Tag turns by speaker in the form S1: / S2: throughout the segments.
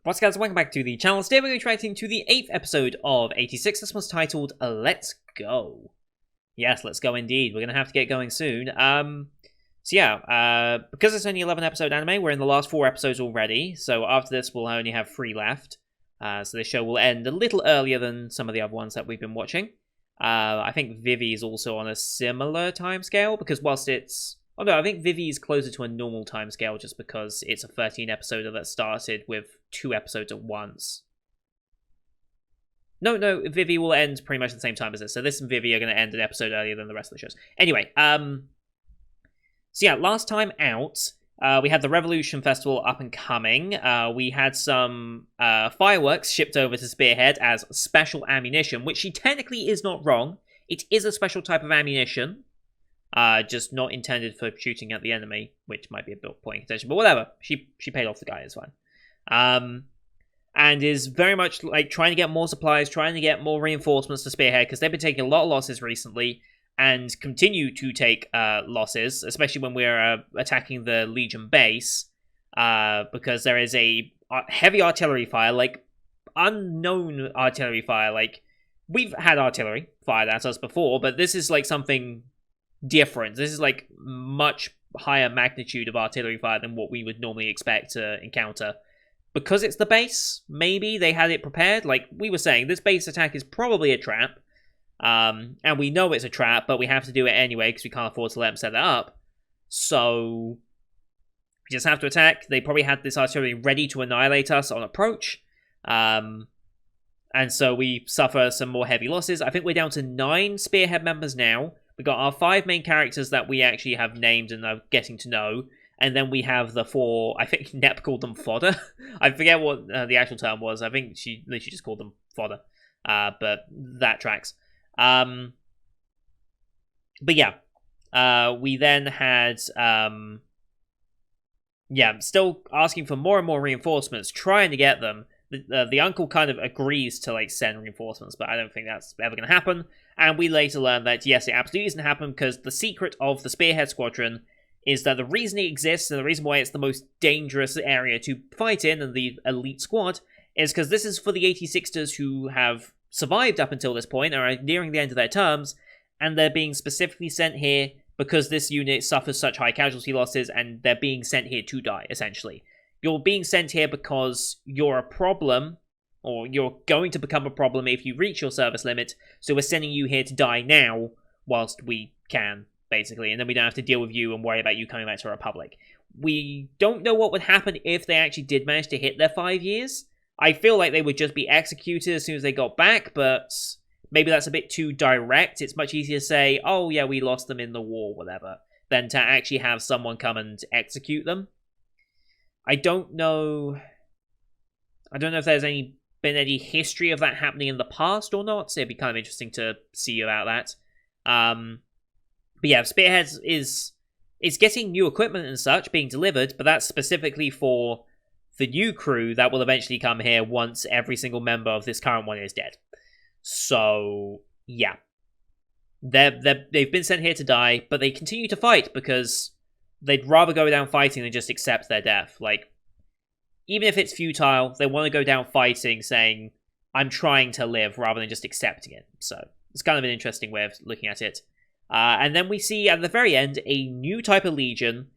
S1: What's up, guys? Welcome back to the channel. Today we're going to be reacting to the 8th episode of 86. This one's titled Let's Go. Yes, let's go indeed. We're going to have to get going soon. Because it's only 11 episode anime, we're in the last 4 episodes already. So after this, we'll only have 3 left. So this show will end a little earlier than some of the other ones that we've been watching. I think Vivi is also on a similar timescale, because whilst it's... Oh no, I think Vivi is closer to a normal timescale just because it's a 13 episoder that started with 2 episodes at once. No, Vivi will end pretty much at the same time as this. So this and Vivi are going to end an episode earlier than the rest of the shows. Anyway, last time out, we had the Revolution Festival up and coming. We had some fireworks shipped over to Spearhead as special ammunition, which she technically is not wrong. It is a special type of ammunition. Just not intended for shooting at the enemy, which might be a bit point of contention, but whatever. She paid off the guy, it's fine. And is very much like trying to get more supplies, trying to get more reinforcements to Spearhead, because they've been taking a lot of losses recently, and continue to take losses, especially when we're attacking the Legion base, because there is a heavy artillery fire, like unknown artillery fire. Like, we've had artillery fired at us before, but this is like something different. This is like much higher magnitude of artillery fire than what we would normally expect to encounter. Because it's the base, maybe they had it prepared. Like we were saying, this base attack is probably a trap. And we know it's a trap, but we have to do it anyway because we can't afford to let them set it up. So we just have to attack. They probably had this artillery ready to annihilate us on approach. And so we suffer some more heavy losses. I think we're down to 9 Spearhead members now. We got our 5 main characters that we actually have named and are getting to know. And then we have the 4, I think Nep called them fodder. I forget what the actual term was. I think she literally just called them fodder. But that tracks. We then had, still asking for more and more reinforcements, trying to get them. The uncle kind of agrees to like send reinforcements, but I don't think that's ever going to happen. And we later learn that yes, it absolutely isn't happen, because the secret of the Spearhead Squadron is that the reason it exists and the reason why it's the most dangerous area to fight in and the elite squad is because this is for the 86ers who have survived up until this point, are nearing the end of their terms, and they're being specifically sent here because this unit suffers such high casualty losses, and they're being sent here to die, essentially. You're being sent here because you're a problem, or you're going to become a problem if you reach your service limit, so we're sending you here to die now, whilst we can, basically, and then we don't have to deal with you and worry about you coming back to the Republic. We don't know what would happen if they actually did manage to hit their 5 years. I feel like they would just be executed as soon as they got back, but maybe that's a bit too direct. It's much easier to say, oh yeah, we lost them in the war, whatever, than to actually have someone come and execute them. I don't know if there's been any history of that happening in the past or not. So it'd be kind of interesting to see about that. But yeah, Spearhead is getting new equipment and such being delivered, but that's specifically for the new crew that will eventually come here once every single member of this current one is dead. So yeah, they've been sent here to die, but they continue to fight because they'd rather go down fighting than just accept their death. Like, even if it's futile, they want to go down fighting, saying, I'm trying to live, rather than just accepting it. So it's kind of an interesting way of looking at it. And then we see, at the very end, a new type of Legion.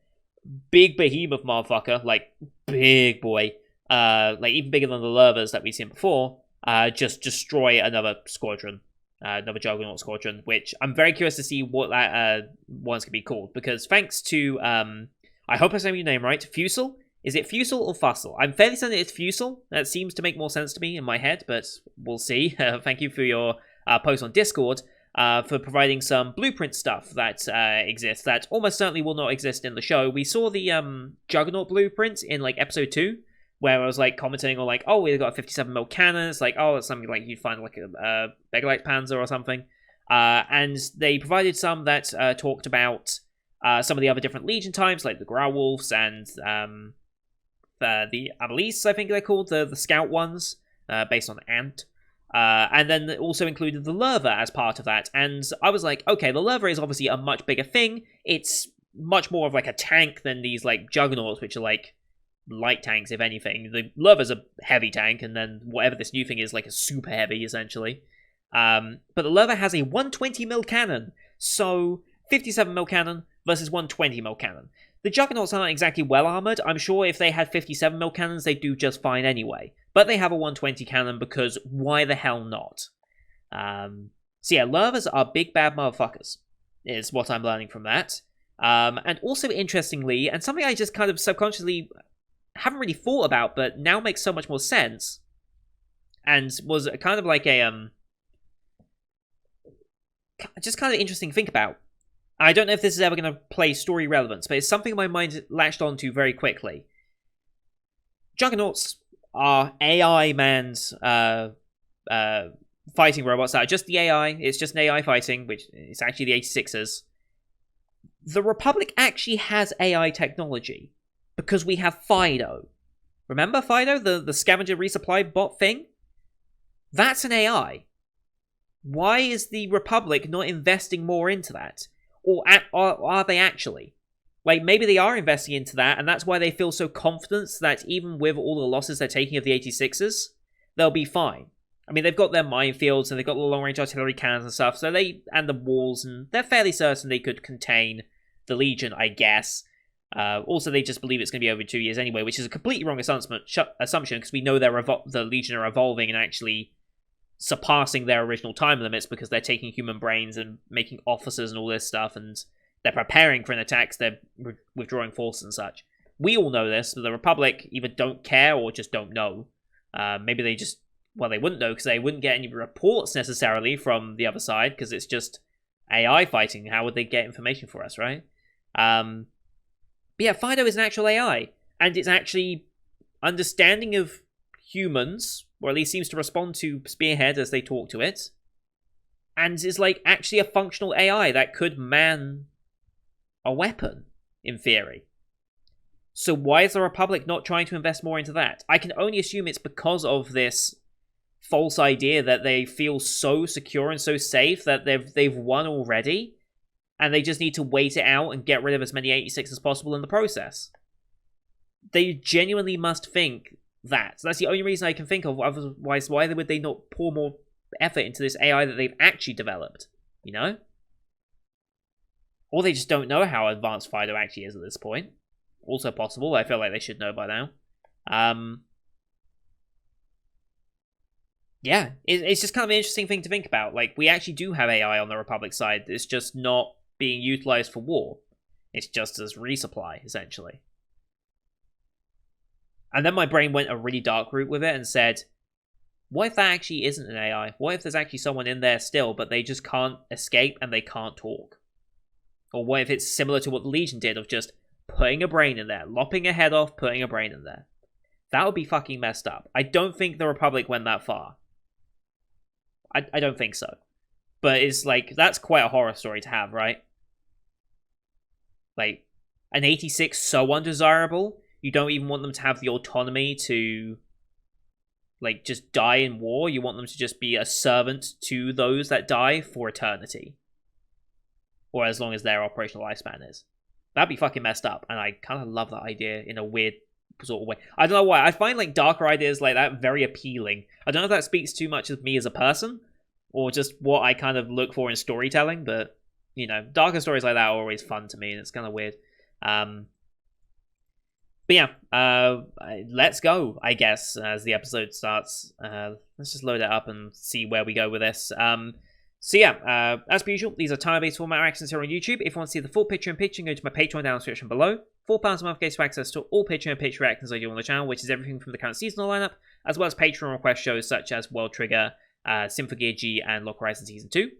S1: Big behemoth motherfucker. Like, big boy. Like, even bigger than the Lurvers that we've seen before. Just destroy another squadron. Another Juggernaut squadron, which I'm very curious to see what that one's going to be called. Because thanks to, I hope I'm saying your name right, Fusel? Is it Fusel or Fussel? I'm fairly certain it's Fusel. That seems to make more sense to me in my head, but we'll see. Thank you for your post on Discord, for providing some blueprint stuff that exists that almost certainly will not exist in the show. We saw the Juggernaut blueprint in like episode 2, where I was like commenting on like, oh, we've got a 57mm cannon. It's like, oh, it's something like you'd find like a Begalight Panzer or something. And they provided some that talked about some of the other different Legion types, like the Growlwolves and the Abelis, I think they're called, the scout ones, based on Ant. And then it also included the Lurver as part of that. And I was like, okay, the Lurver is obviously a much bigger thing. It's much more of like a tank than these like Juggernauts, which are like light tanks, if anything. The Lover's a heavy tank, and then whatever this new thing is, like a super heavy, essentially. But the Lover has a 120mm cannon, so 57mm cannon versus 120mm cannon. The Juggernauts aren't exactly well armored. I'm sure if they had 57mm cannons, they'd do just fine anyway. But they have a 120 cannon because why the hell not? So yeah, Lovers are big bad motherfuckers, is what I'm learning from that. And also interestingly, and something I just kind of subconsciously haven't really thought about, but now makes so much more sense, and was kind of like a just kind of interesting to think about. I don't know if this is ever going to play story relevance, but it's something my mind latched onto very quickly. Juggernauts are AI man's fighting robots that are just the AI. It's just an AI fighting, which is actually the 86ers. The Republic actually has AI technology because we have Fido. Remember Fido, the scavenger resupply bot thing? That's an AI. Why is the Republic not investing more into that? Or are they actually? Like, maybe they are investing into that, and that's why they feel so confident that even with all the losses they're taking of the 86ers, they'll be fine. I mean, they've got their minefields, and they've got the long-range artillery cannons and stuff, and the walls, and they're fairly certain they could contain the Legion, I guess. Also, they just believe it's going to be over 2 years anyway, which is a completely wrong assumption, because we know the Legion are evolving and actually surpassing their original time limits because they're taking human brains and making officers and all this stuff, and they're preparing for an attack, so they're withdrawing forces and such. We all know this, but the Republic either don't care or just don't know. Maybe they just... Well, they wouldn't know because they wouldn't get any reports necessarily from the other side because it's just AI fighting. How would they get information for us, right? But yeah, Fido is an actual AI, and it's actually understanding of humans, or at least seems to respond to Spearhead as they talk to it, and is like actually a functional AI that could man a weapon, in theory. So why is the Republic not trying to invest more into that? I can only assume it's because of this false idea that they feel so secure and so safe that they've won already, and they just need to wait it out and get rid of as many 86 as possible in the process. They genuinely must think that. So that's the only reason I can think of. Otherwise, why would they not pour more effort into this AI that they've actually developed? You know? Or they just don't know how advanced Fido actually is at this point. Also possible. I feel like they should know by now. Yeah, it's just kind of an interesting thing to think about. Like, we actually do have AI on the Republic side. It's just not being utilized for war. It's just as resupply, essentially. And then my brain went a really dark route with it and said, what if that actually isn't an AI? What if there's actually someone in there still, but they just can't escape and they can't talk? Or what if it's similar to what the Legion did of just putting a brain in there, lopping a head off, putting a brain in there? That would be fucking messed up. I don't think the Republic went that far. I don't think so. But it's like, that's quite a horror story to have, right? Like, an 86 so undesirable, you don't even want them to have the autonomy to, like, just die in war. You want them to just be a servant to those that die for eternity. Or as long as their operational lifespan is. That'd be fucking messed up, and I kind of love that idea in a weird sort of way. I don't know why. I find, like, darker ideas like that very appealing. I don't know if that speaks too much of me as a person, or just what I kind of look for in storytelling, but, you know, darker stories like that are always fun to me, and it's kind of weird. But yeah, let's go, I guess, as the episode starts. Let's just load it up and see where we go with this. So yeah, as per usual, these are time-based format reactions here on YouTube. If you want to see the full picture-in-picture, go to my Patreon down in the description below. £4 a month gets you access to all picture-in-picture reactions I do on the channel, which is everything from the current seasonal lineup, as well as Patreon request shows such as World Trigger, Symphogear G, and Lock Horizon Season 2.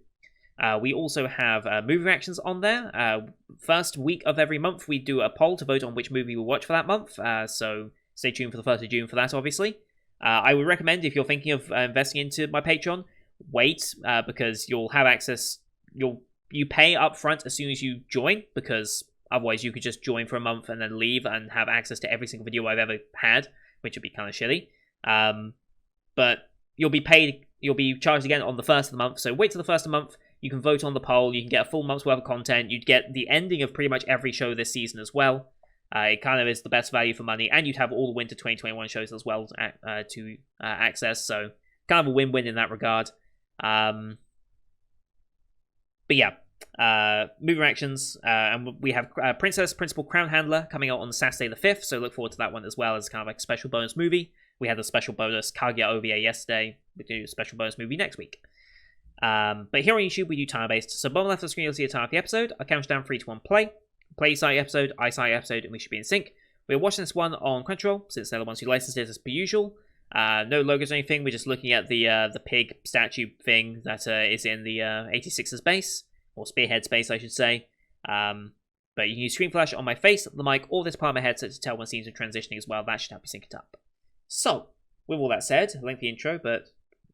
S1: We also have movie reactions on there. First week of every month, we do a poll to vote on which movie we'll watch for that month, so stay tuned for the 1st of June for that, obviously. I would recommend, if you're thinking of investing into my Patreon, wait, because you'll have access, you pay up front as soon as you join, because otherwise you could just join for a month and then leave and have access to every single video I've ever had, which would be kind of shitty. But you'll be charged again on the 1st of the month, so wait till the 1st of the month. You can vote on the poll, you can get a full month's worth of content, you'd get the ending of pretty much every show this season as well. It kind of is the best value for money, and you'd have all the winter 2021 shows as well to access. So kind of a win-win in that regard. But yeah, movie reactions, and we have Princess Principal Crown Handler coming out on Saturday the 5th, so look forward to that one as well as kind of like a special bonus movie. We had the special bonus Kaguya OVA yesterday. We do a special bonus movie next week. But here on YouTube, we do time-based. So bottom left of the screen, you'll see a time of the episode. I'll count down 3, 2, 1, play. Play side episode, I side episode, and we should be in sync. We're watching this one on Crunchyroll, since they're the ones who licensed it as per usual. No logos or anything, we're just looking at the pig statue thing that is in the 86's base, or Spearhead space, I should say. But you can use screen flash on my face, the mic, or this part of my headset to tell when scenes are transitioning as well. That should help you sync it up. So, with all that said, lengthy intro, but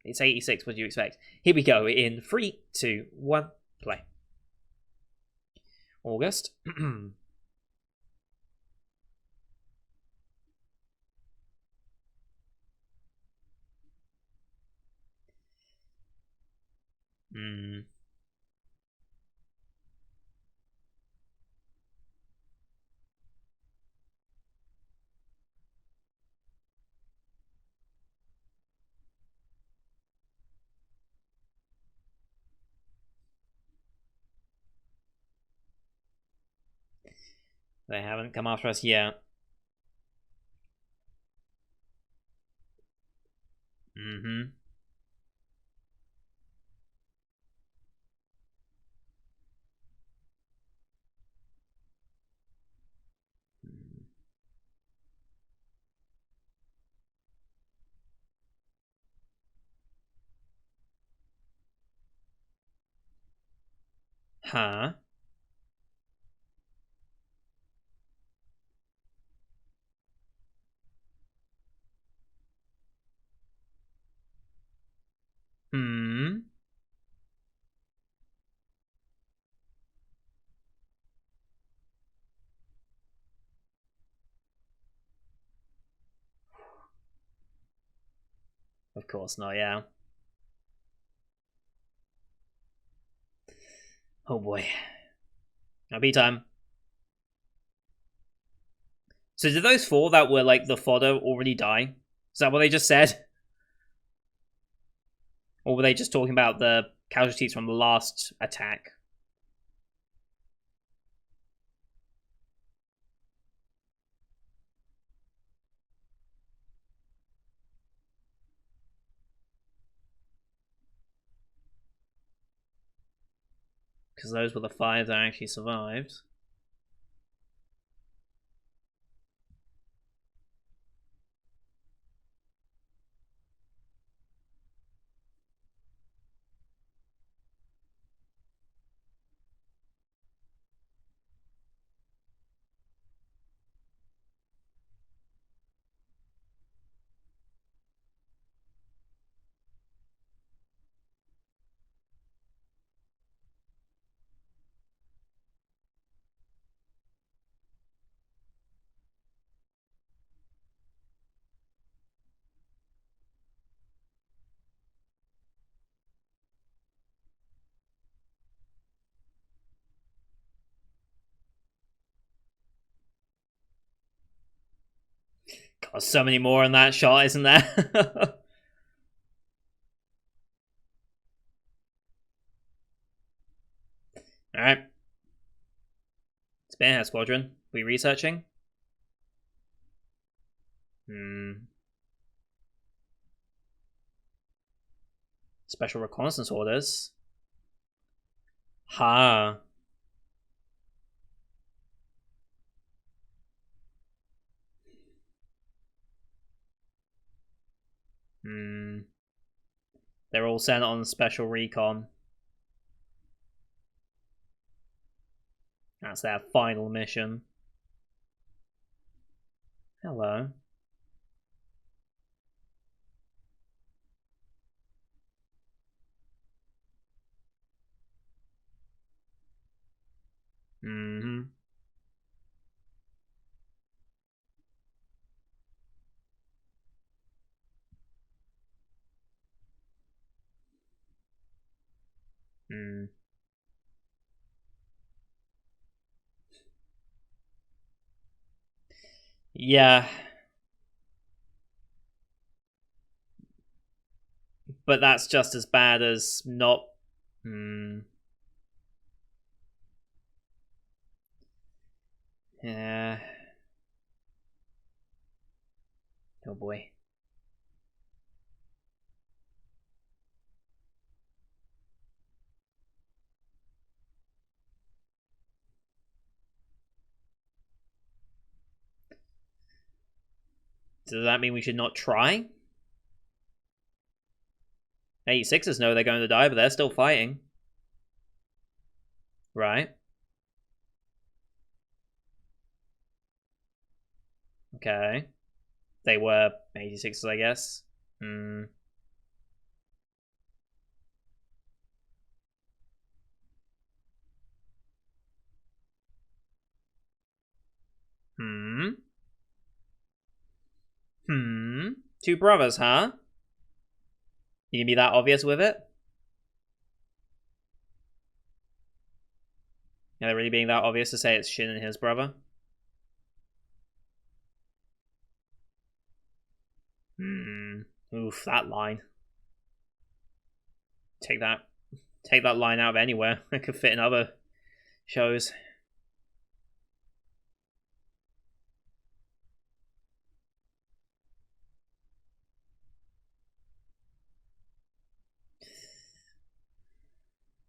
S1: it's 86, what do you expect? Here we go, in 3, 2, 1, play. August. They haven't come after us yet. Huh? Of course not, yeah. Oh boy. Now be time. So did those 4 that were like the fodder already die? Is that what they just said? Or were they just talking about the casualties from the last attack? Because those were the 5 that actually survived. God, so many more in that shot, isn't there? Alright. Spearhead Squadron. We researching? Special reconnaissance orders. Ha. They're all sent on special recon. That's their final mission. Hello. Yeah. But that's just as bad as not. Hmm. Yeah. Oh boy. Does that mean we should not try? 86ers know they're going to die, but they're still fighting. Right. Okay. They were 86ers, I guess. Hmm. Hmm. Hmm. Two brothers, huh? You can be that obvious with it? Yeah, they're really being that obvious to say it's Shin and his brother? Hmm. Oof, that line. Take that. Take that line out of anywhere. It could fit in other shows.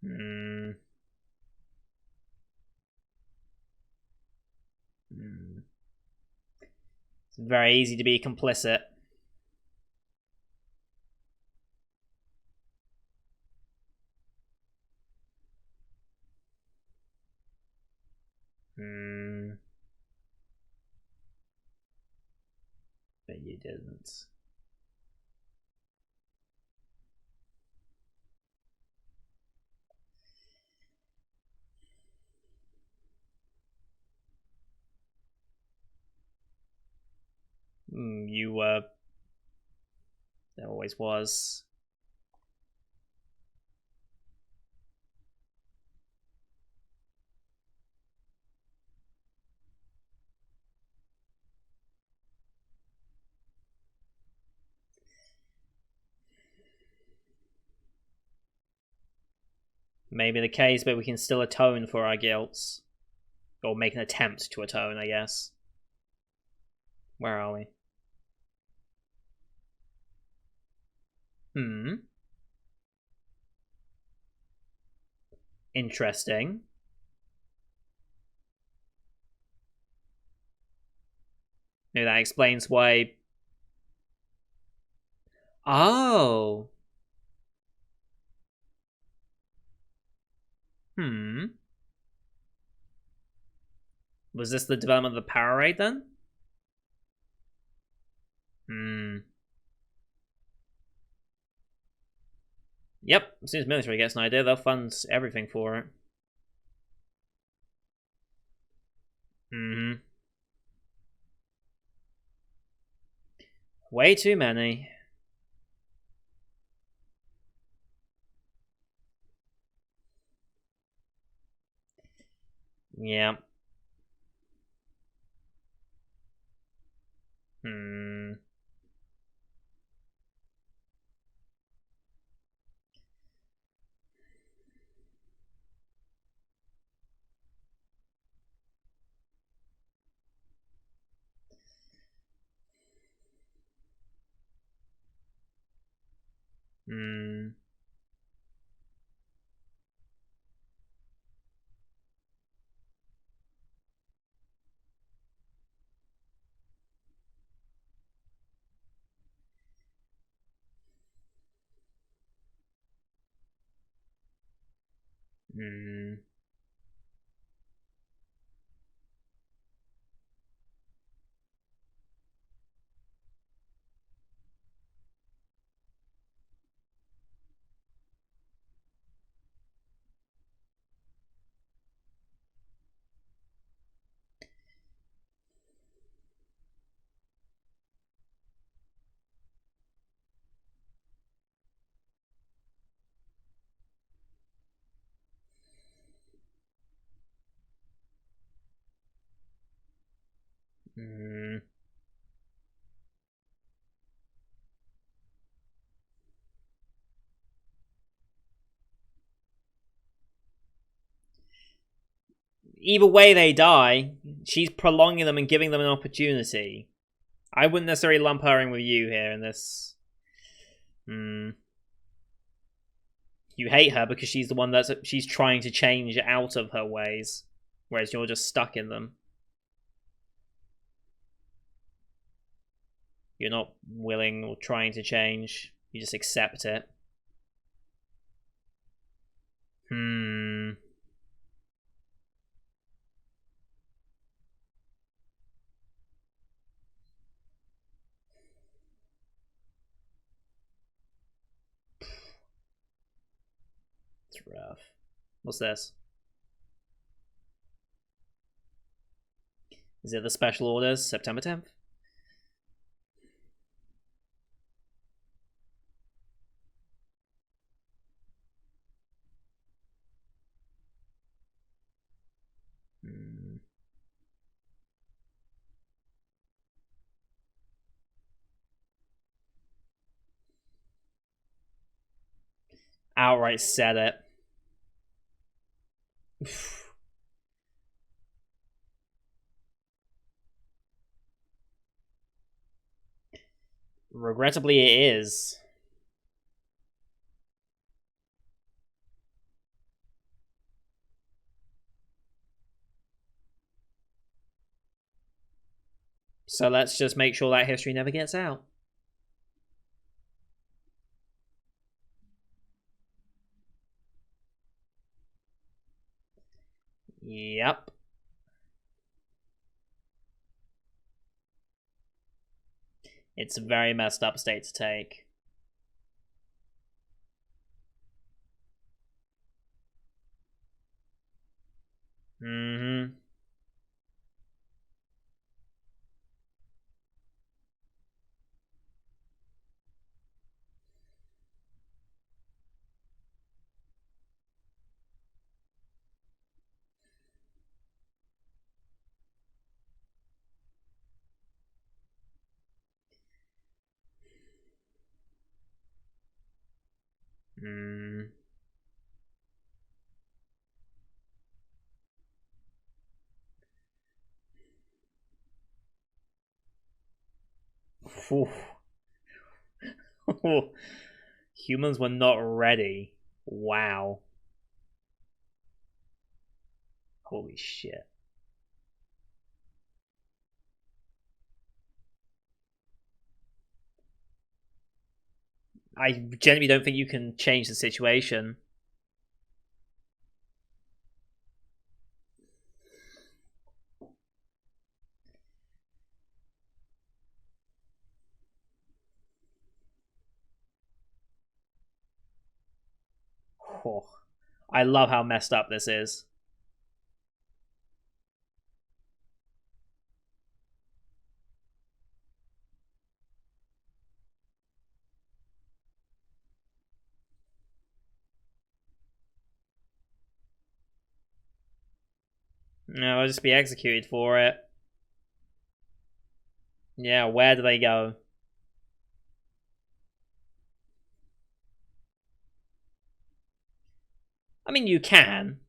S1: Hmm. Hmm. It's very easy to be complicit. Hmm. But you didn't. You were. There always was. Maybe the case, but we can still atone for our guilts. Or make an attempt to atone, I guess. Where are we? Hmm. Interesting. Maybe that explains why. Oh. Hmm. Was this the development of the power raid then? Hmm. Yep. As soon as military gets an idea, they'll fund everything for it. Hmm. Way too many. Yeah. Hmm. Hmm. Hmm. either way they die, she's prolonging them and giving them an opportunity. I wouldn't necessarily lump her in with you here in this. You hate her because she's the one she's trying to change out of her ways, whereas you're just stuck in them. You're not willing or trying to change. You just accept it. It's rough. What's this? Is it the special orders, September 10th? Outright said it. Regrettably, it is. So let's just make sure that history never gets out. Yep. It's a very messed up state to take. Mm-hmm. Mm. Humans were not ready. Wow. Holy shit. I genuinely don't think you can change the situation. Oh, I love how messed up this is. No, I'll just be executed for it. Yeah, where do they go? I mean, you can.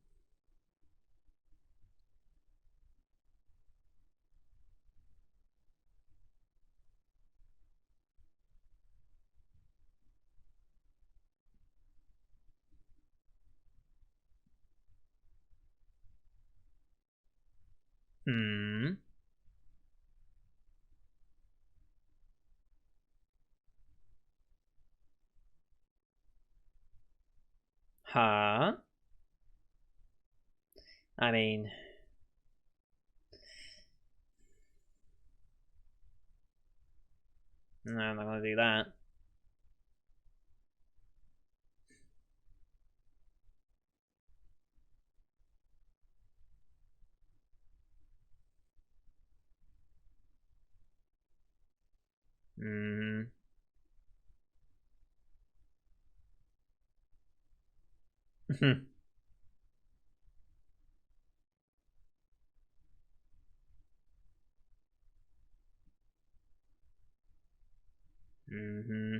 S1: Huh? I mean... No, I'm not gonna do that. Mm. Mm-hmm.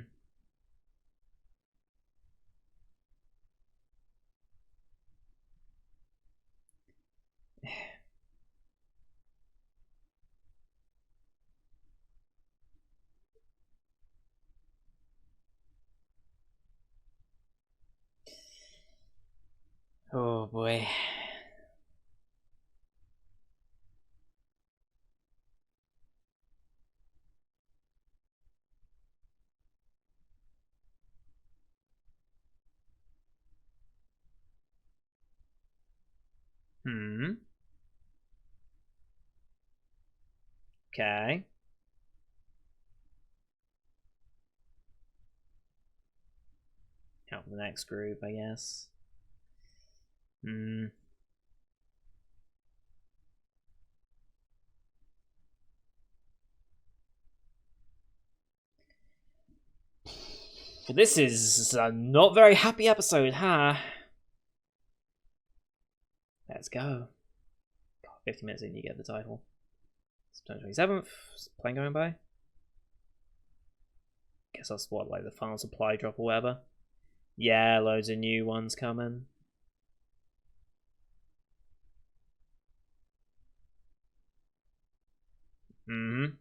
S1: Oh boy. Okay. Help the next group, I guess. This is a not very happy episode, huh? Let's go. God, 50 minutes in, you get the title. It's 27th. Plane going by? Guess that's what, like the final supply drop or whatever. Yeah, loads of new ones coming. Mm-hmm.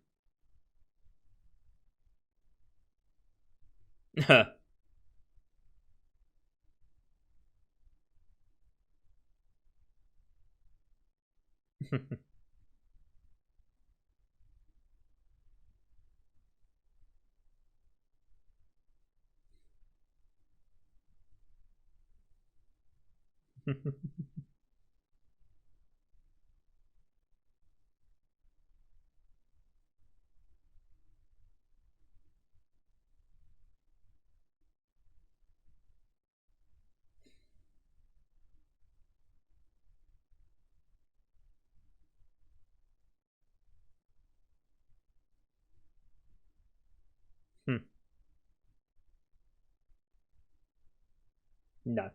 S1: No.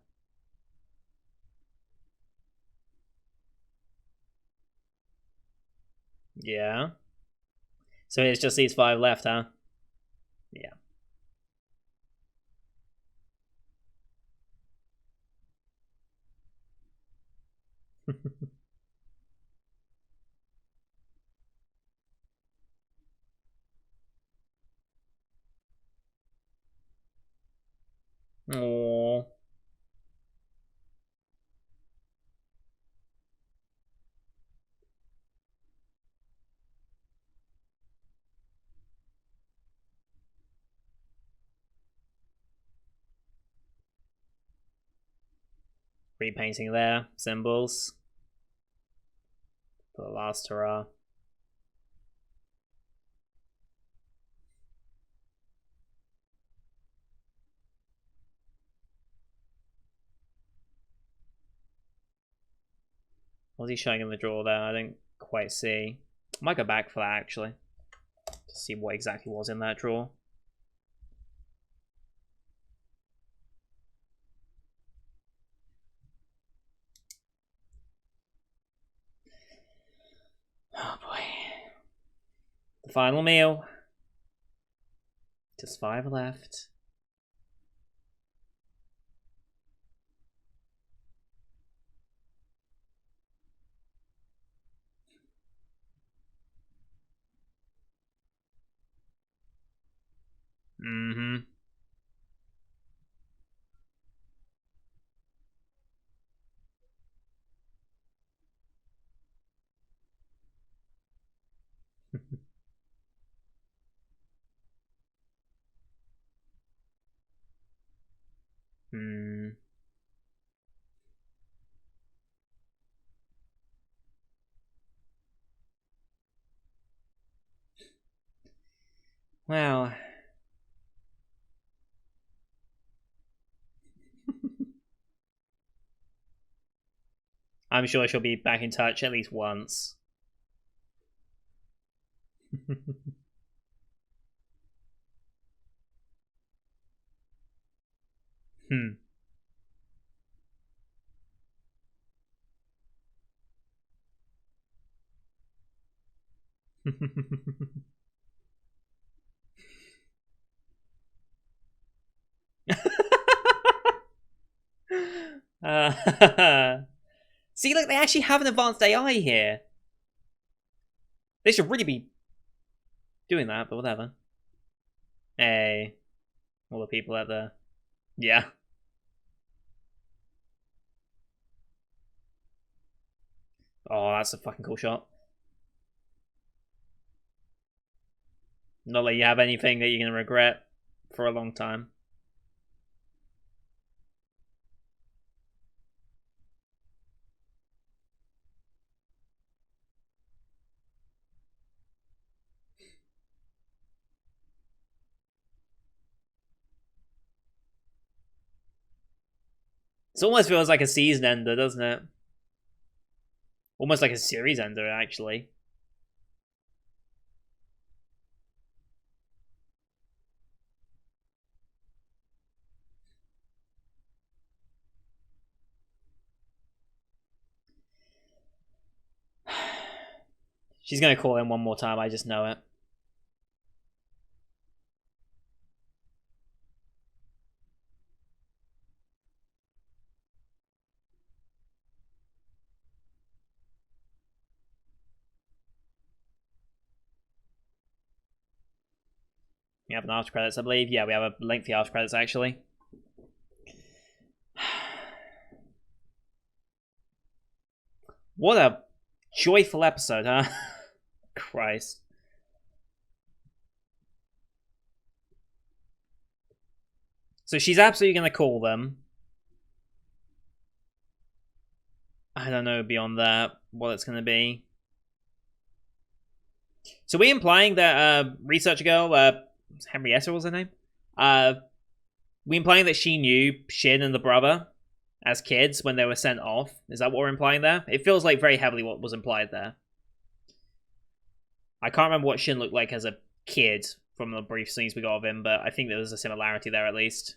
S1: Yeah. So it's just these 5 left, huh? Yeah. Aww. Repainting there. Symbols. For the last hurrah. What was he showing in the drawer there? I didn't quite see. I might go back for that, actually. To see what exactly was in that drawer. Oh boy. The final meal. Just 5 left. Mm-hmm. Hmm. Well. I'm sure she'll be back in touch at least once. Hmm. See, look, they actually have an advanced AI here. They should really be doing that, but whatever. Hey, all the people out there. Yeah. Oh, that's a fucking cool shot. Not like you have anything that you're gonna regret for a long time. It almost feels like a season ender, doesn't it? Almost like a series ender, actually. She's gonna call in one more time, I just know it. We have an after credits, I believe. Yeah, we have a lengthy after credits, actually. What a joyful episode, huh? Christ. So she's absolutely going to call them. I don't know beyond that what it's going to be. So we implying that researcher girl, Henrietta was her name? We implying that she knew Shin and the brother as kids when they were sent off? Is that what we're implying there? It feels like very heavily what was implied there. I can't remember what Shin looked like as a kid from the brief scenes we got of him, but I think there was a similarity there at least.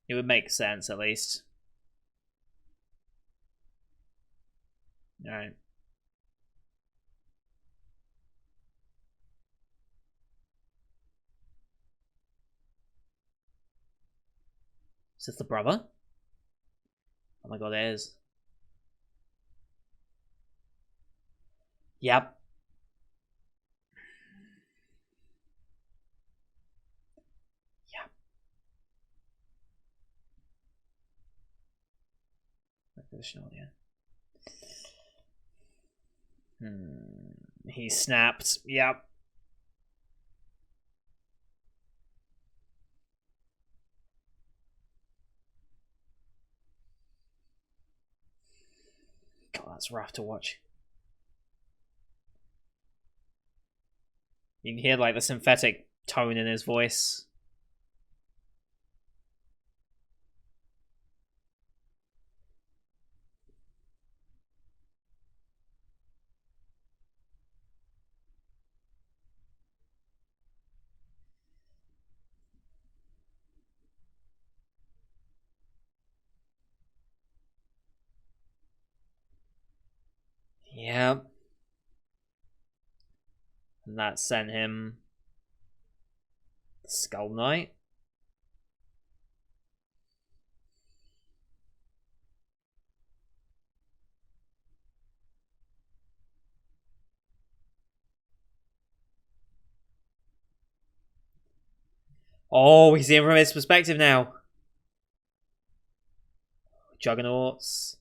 S1: It would make sense at least. Alright. Is this the brother? Oh my god, it is. Yep. Yep. Additional, yeah. He snapped. Yep. God, that's rough to watch. You can hear like the synthetic tone in his voice. Yep. And that sent him Skull Knight. Oh, we see him from his perspective now. Juggernauts.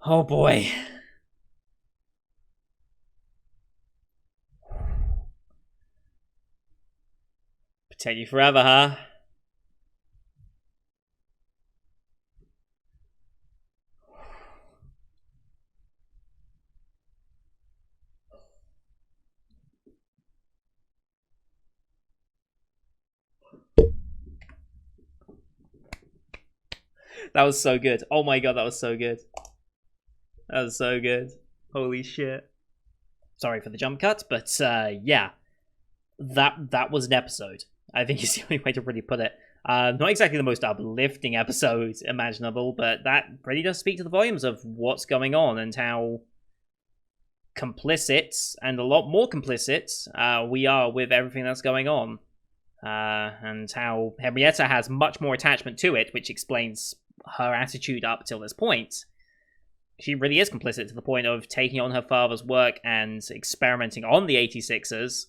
S1: Oh boy. Protect you forever, huh? That was so good. Oh my god, that was so good. That was so good. Holy shit. Sorry for the jump cut, but yeah. That was an episode. I think is the only way to really put it. Not exactly the most uplifting episode imaginable, but that really does speak to the volumes of what's going on and how complicit, and a lot more complicit, we are with everything that's going on. And how Henrietta has much more attachment to it, which explains her attitude up till this point. She really is complicit to the point of taking on her father's work and experimenting on the 86ers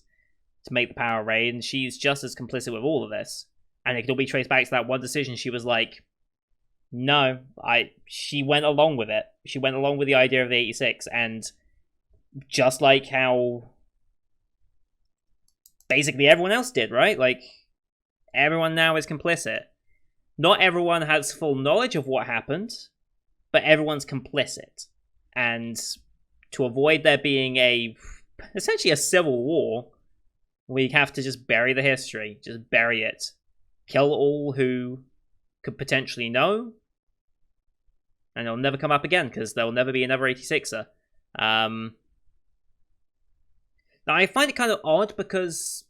S1: to make the power raid, and she's just as complicit with all of this. And it can all be traced back to that one decision. She was like, No, she went along with it. She went along with the idea of the 86, and just like how basically everyone else did, right? Like, everyone now is complicit. Not everyone has full knowledge of what happened, but everyone's complicit. And to avoid there being essentially a civil war, we have to just bury the history, just bury it. Kill all who could potentially know, and it'll never come up again, because there'll never be another 86er. Now, I find it kind of odd, because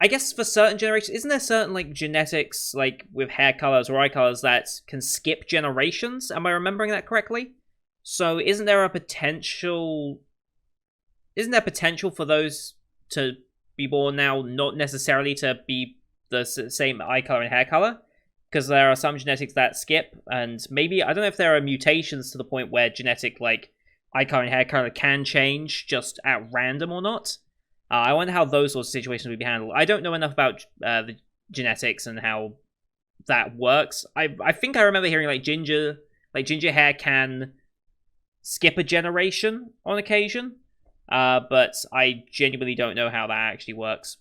S1: I guess for certain generations, isn't there certain, like, genetics, like, with hair colors or eye colors that can skip generations? Am I remembering that correctly? So isn't there potential for those to be born now not necessarily to be the same eye color and hair color? Because there are some genetics that skip, and maybe, I don't know if there are mutations to the point where genetic, like, eye color and hair color can change just at random or not. I wonder how those sorts of situations would be handled. I don't know enough about the genetics and how that works. I think I remember hearing ginger hair can skip a generation on occasion, but I genuinely don't know how that actually works.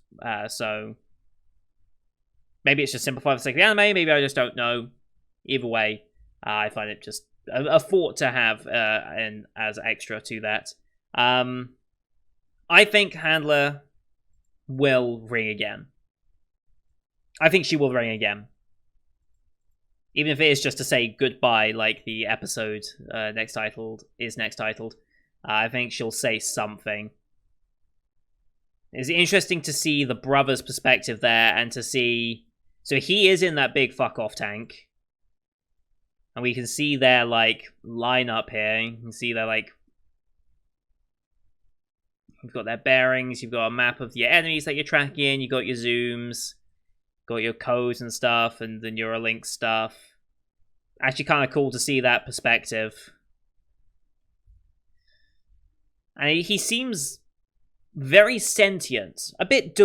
S1: So maybe it's just simplified for the sake of the anime. Maybe I just don't know. Either way, I find it just a thought to have and as extra to that. I think Handler will ring again. I think she will ring again. Even if it is just to say goodbye, like the episode next titled. I think she'll say something. It's interesting to see the brother's perspective there, and to see... So he is in that big fuck-off tank. And we can see their, line up here. You can see their, you've got their bearings, you've got a map of your enemies that you're tracking, you've got your zooms, got your codes and stuff, and the Neuralink stuff. Actually kind of cool to see that perspective. And he seems very sentient. A bit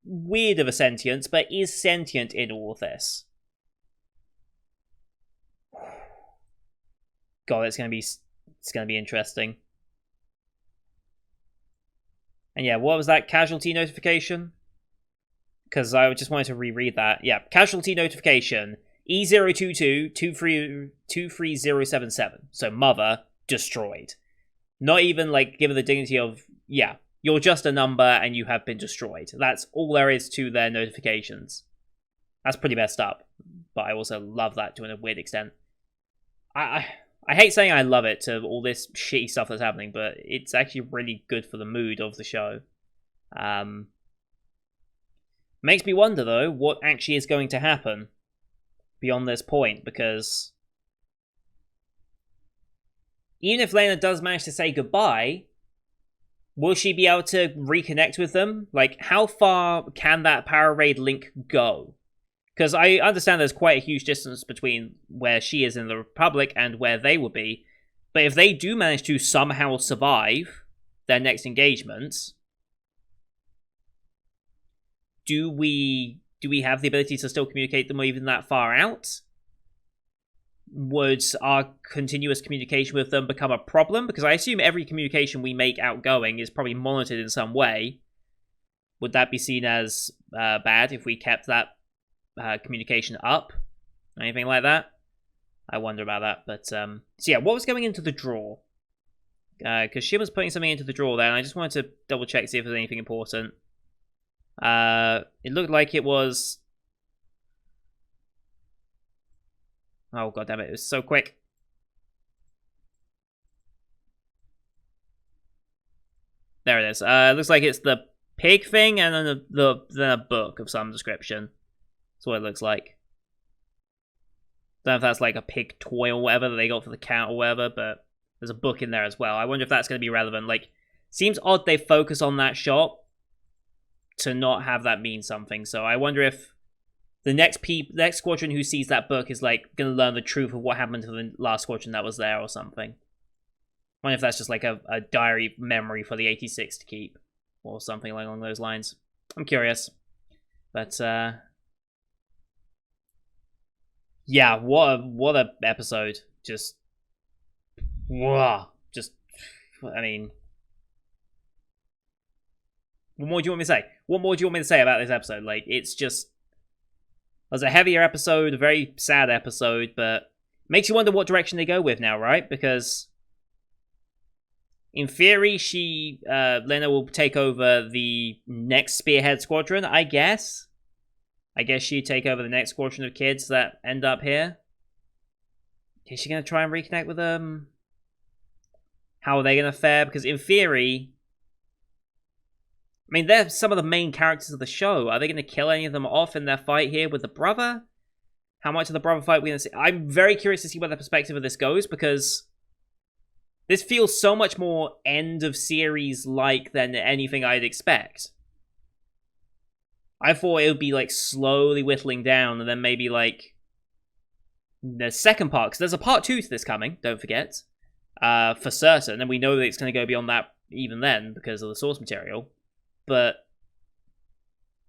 S1: weird of a sentience, but is sentient in all of this. God, it's gonna be interesting. And yeah, what was that casualty notification? Because I just wanted to reread that. Yeah, casualty notification. E022-23077. So mother destroyed. Not even given the dignity of, yeah, you're just a number and you have been destroyed. That's all there is to their notifications. That's pretty messed up. But I also love that to a weird extent. I hate saying I love it to all this shitty stuff that's happening, but it's actually really good for the mood of the show. Makes me wonder, though, what actually is going to happen beyond this point, because even if Lena does manage to say goodbye, will she be able to reconnect with them? How far can that Power Raid link go? Because I understand there's quite a huge distance between where she is in the Republic and where they will be. But if they do manage to somehow survive their next engagement, do we have the ability to still communicate them even that far out? Would our continuous communication with them become a problem? Because I assume every communication we make outgoing is probably monitored in some way. Would that be seen as bad if we kept that communication up? Anything like that? I wonder about that. But, so yeah, what was going into the drawer? Because she was putting something into the drawer there, and I just wanted to double check, see if there's anything important. It looked like it was... Oh, goddammit, it was so quick. There it is. It looks like it's the pig thing, and then then a book of some description. That's what it looks like. Don't know if that's a pig toy or whatever that they got for the cat or whatever, but there's a book in there as well. I wonder if that's going to be relevant. Seems odd they focus on that shot to not have that mean something. So I wonder if the next squadron who sees that book is going to learn the truth of what happened to the last squadron that was there or something. I wonder if that's just a diary memory for the 86 to keep or something along those lines. I'm curious. But Yeah, what a episode. Just, wow. Just, I mean, what more do you want me to say? What more do you want me to say about this episode? Like, it's just, it was a heavier episode, a very sad episode, but makes you wonder what direction they go with now, right? Because in theory, Lena will take over the next Spearhead Squadron, I guess. I guess she'd take over the next squadron of kids that end up here. Is she going to try and reconnect with them? How are they going to fare? Because in theory, I mean, they're some of the main characters of the show. Are they going to kill any of them off in their fight here with the brother? How much of the brother fight are we going to see? I'm very curious to see where the perspective of this goes, because this feels so much more end of series like than anything I'd expect. I thought it would be like slowly whittling down, and then maybe like the second part, because there's a part 2 to this coming, don't forget, for certain, and we know that it's going to go beyond that even then because of the source material. But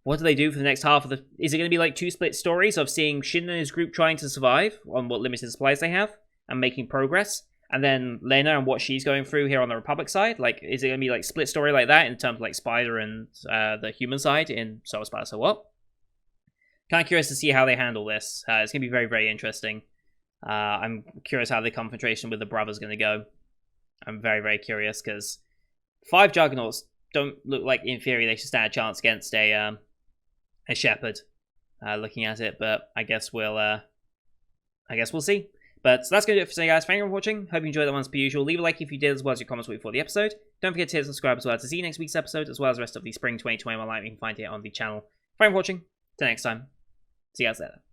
S1: what do they do for the next half of the... Is it going to be like 2 split stories of seeing Shin and his group trying to survive on what limited supplies they have and making progress, and then Lena and what she's going through here on the Republic side? Like, is it going to be like split story like that in terms of like Spider and the human side in So Spider So What? Kind of curious to see how they handle this. It's going to be very, very interesting. I'm curious how the confrontation with the brothers going to go. I'm very, very curious, because 5 Juggernauts don't look like, in theory, they should stand a chance against a Shepherd. Looking at it, but I guess we'll see. But so that's going to do it for today, guys. Thank you for watching. Hope you enjoyed that one as per usual. Leave a like if you did, as well as your comments before the episode. Don't forget to hit subscribe as well to see next week's episode, as well as the rest of the Spring 2021 lineup you can find here on the channel. Thank you for watching. Till next time. See you guys later.